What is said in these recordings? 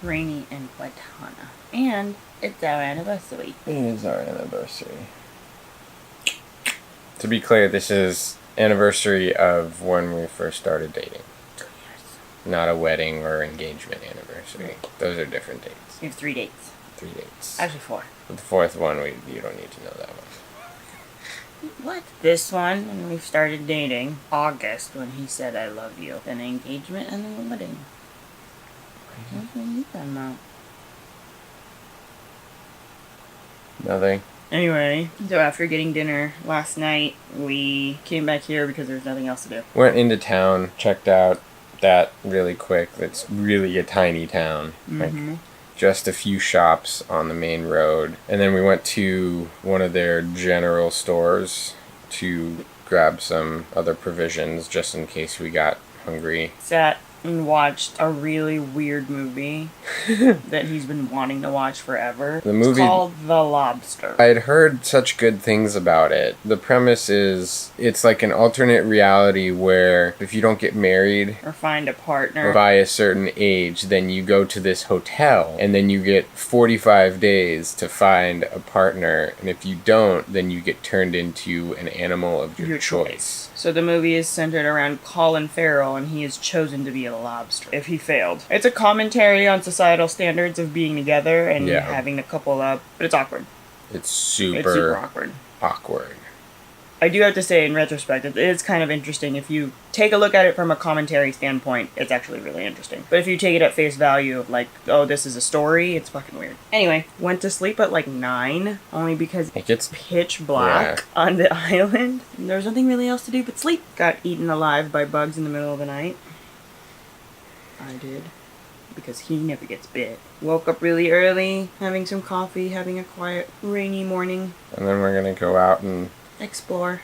rainy and wet Hana. And it's our anniversary. It is our anniversary. To be clear, this is anniversary of when we first started dating. 2 years. Not a wedding or engagement anniversary. Those are different dates. We have 3 dates. 3 dates. Actually 4. But the fourth one, you don't need to know that one. What? This one, when we started dating, August, when he said I love you. Then engagement and then the wedding. What do you need that amount? Nothing. Anyway, so after getting dinner last night, we came back here because there was nothing else to do. Went into town, checked out that really quick. It's really a tiny town. Mm-hmm. Just a few shops on the main road. And then we went to one of their general stores to grab some other provisions just in case we got hungry. Sat and watched a really weird movie that he's been wanting to watch forever. The movie, it's called The Lobster. I had heard such good things about it. The premise is it's like an alternate reality where if you don't get married Or find a partner. by a certain age, then you go to this hotel and then you get 45 days to find a partner. And if you don't, then you get turned into an animal of your choice. So the movie is centered around Colin Farrell, and he is chosen to be a lobster if he failed. It's a commentary on societal standards of being together and having to couple up, but it's awkward. It's super awkward. Awkward. I do have to say, in retrospect, it is kind of interesting. If you take a look at it from a commentary standpoint, it's actually really interesting. But if you take it at face value, like, oh, this is a story, it's fucking weird. Anyway, went to sleep at like 9, only because it gets pitch black on the island. There was nothing really else to do but sleep. Got eaten alive by bugs in the middle of the night. I did. Because he never gets bit. Woke up really early, having some coffee, having a quiet, rainy morning. And then we're gonna go out and explore.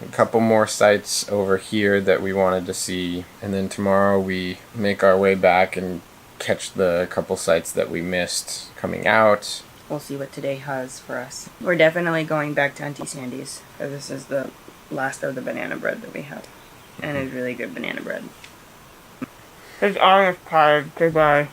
A couple more sites over here that we wanted to see. And then tomorrow we make our way back and catch the couple sites that we missed coming out. We'll see what today has for us. We're definitely going back to Auntie Sandy's. This is the last of the banana bread that we have. And it's really good banana bread. It's honest pie. Goodbye.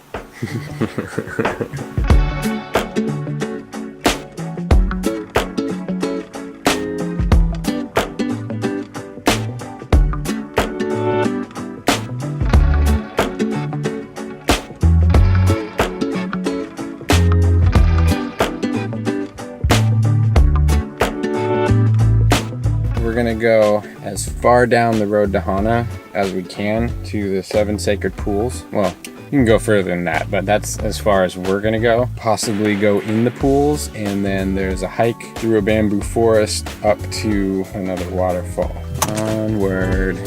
We're gonna go as far down the road to Hana as we can to the 7 sacred pools. Well, you can go further than that, but that's as far as we're gonna go. Possibly go in the pools, and then there's a hike through a bamboo forest up to another waterfall. Onward.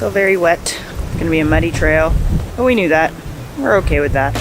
Still very wet. It's gonna be a muddy trail, but we knew that. We're okay with that.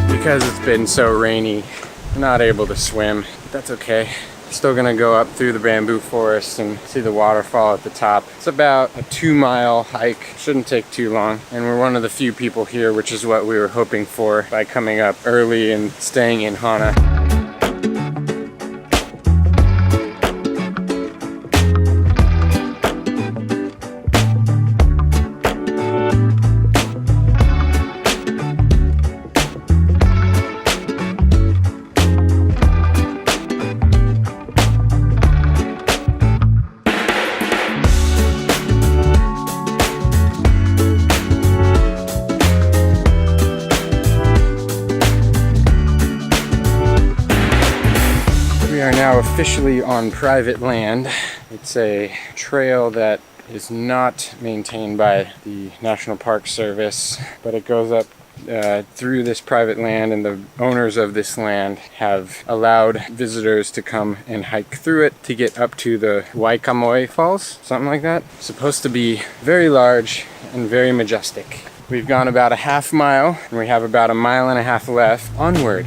Because it's been so rainy, I'm not able to swim. That's okay. Still gonna go up through the bamboo forest and see the waterfall at the top. It's about a 2-mile hike. Shouldn't take too long. And we're one of the few people here, which is what we were hoping for by coming up early and staying in Hana. We are now officially on private land. It's a trail that is not maintained by the National Park Service, but it goes up through this private land, and the owners of this land have allowed visitors to come and hike through it to get up to the waterfalls, something like that. It's supposed to be very large and very majestic. We've gone about a half mile, and we have about a mile and a half left. Onward.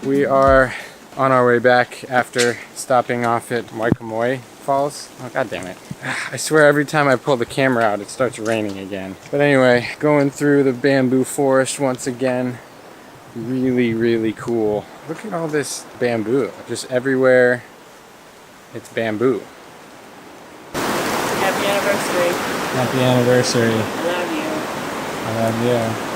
We are on our way back after stopping off at waterfalls. Oh, god damn it. I swear every time I pull the camera out, it starts raining again. But anyway, going through the bamboo forest once again. Really, really cool. Look at all this bamboo. Just everywhere, it's bamboo. Happy anniversary. Happy anniversary. I love you. I love you.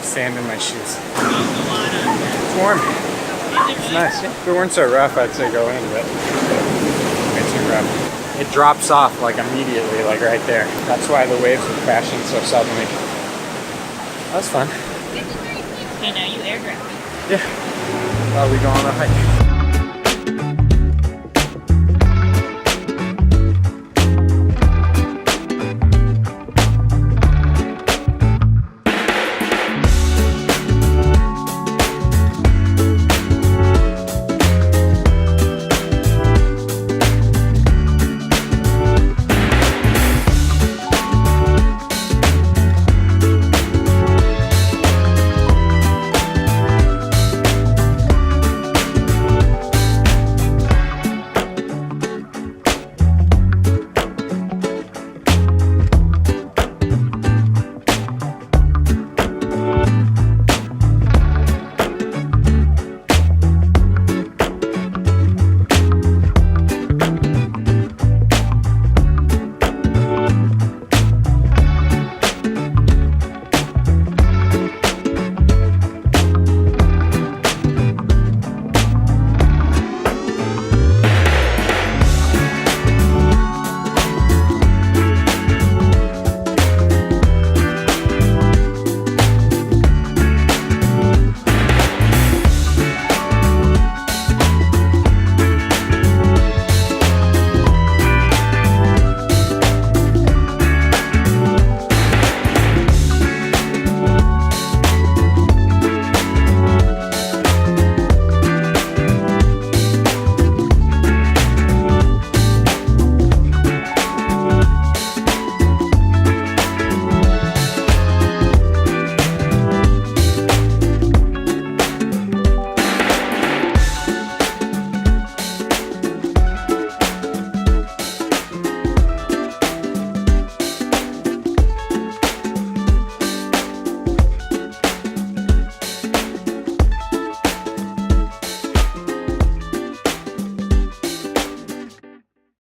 Sand in my shoes. It's warm. It's nice. If it weren't so rough, I'd say go in, but it's too rough. It drops off like immediately, like right there. That's why the waves were crashing so suddenly. That was fun. Okay, now you air grab. Yeah. While we go on a hike.